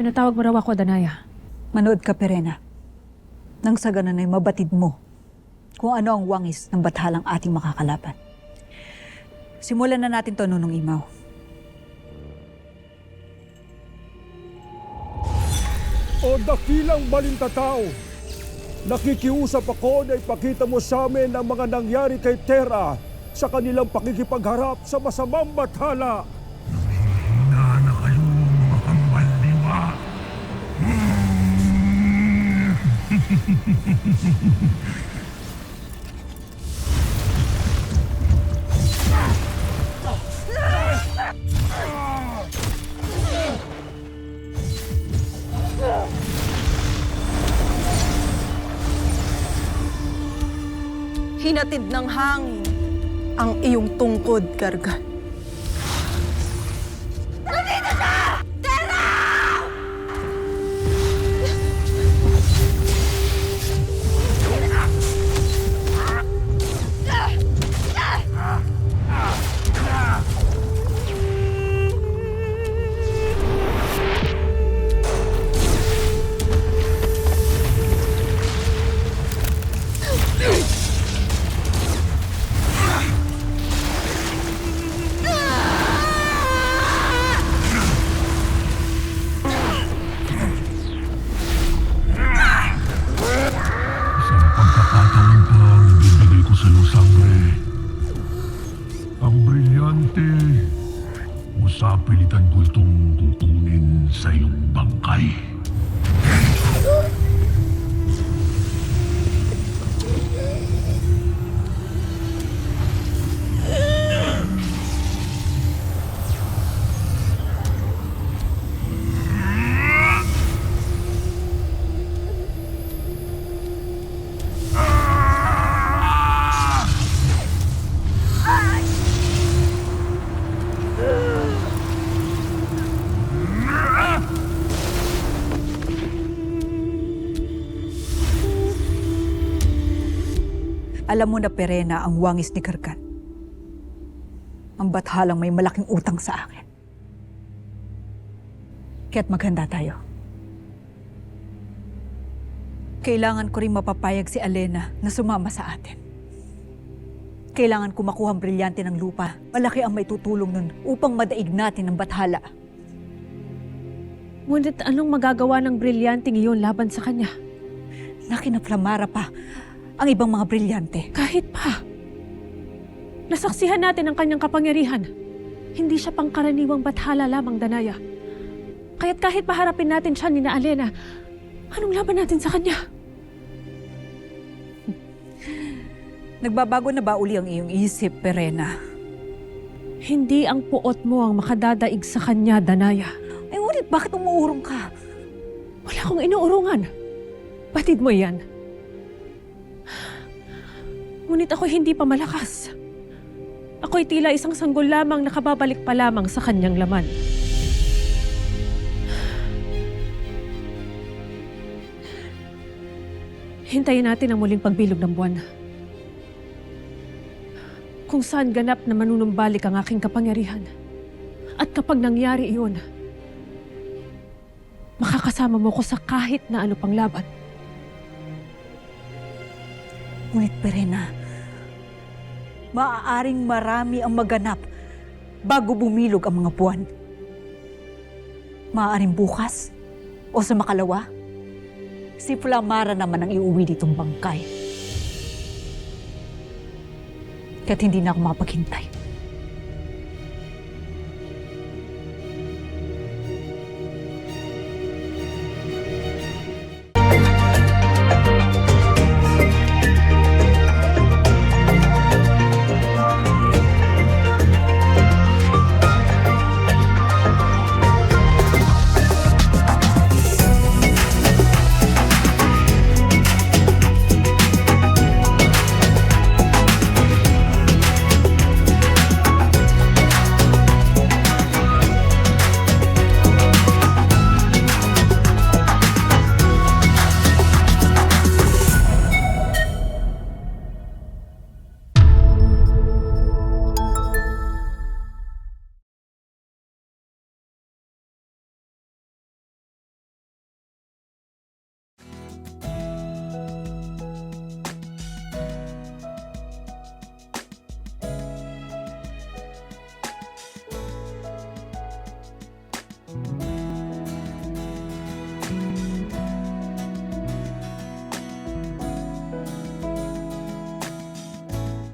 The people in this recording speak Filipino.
Pinatawag mo raw ako, Danaya. Manood ka, Perena. Nang sa ganun ay mabatid mo kung ano ang wangis ng bathalang ating makakalaban. Simulan na natin to, Nunong Imaw. O dakilang balintatao, nakikiusap ako na ipakita mo sa amin ang mga nangyari kay Terra sa kanilang pakikipagharap sa masamang bathala. Hina na kayo, mga kambal diwa. Hinatid ng hangin ang iyong tungkod, Gargan. Isang pagkakataon pang ibibigay ko sa iyo, Sangre. Ang brilyante, usapilitan ko itong kukunin sa iyong bangkay. Alam mo na, Perena, ang wangis ni Gargan. Ang bathalang may malaking utang sa akin. Kaya't maghanda tayo. Kailangan ko rin mapapayag si Alena na sumama sa atin. Kailangan ko makuha ang brilyante ng lupa. Malaki ang may tutulong nun upang madaig natin ang bathala. Ngunit anong magagawa ng brilyante ngayon laban sa kanya? Nakinaplamara pa ang ibang mga brilyante. Kahit pa. Nasaksihan natin ang kanyang kapangyarihan. Hindi siya pangkaraniwang bathala lamang, Danaya. Kaya't kahit paharapin natin siya ni na Alena, anong laban natin sa kanya? Nagbabago na ba uli ang iyong isip, Perena? Hindi ang puot mo ang makadadaig sa kanya, Danaya. Ay, ngunit bakit umuurong ka? Wala akong inuurungan. Batid mo yan. Ngunit ako hindi pa malakas. Ako'y tila isang sanggol lamang nakababalik pa lamang sa kanyang laman. Hintayin natin ang muling pagbilog ng buwan. Kung saan ganap na manunumbalik ang aking kapangyarihan. At kapag nangyari iyon, makakasama mo ko sa kahit na ano pang laban. Ngunit, Perena, maaaring marami ang maganap bago bumilog ang mga buwan. Maaaring bukas o sa makalawa, si Flamara naman ang iuwi ditong bangkay. Kaya't hindi na ako makapaghintay.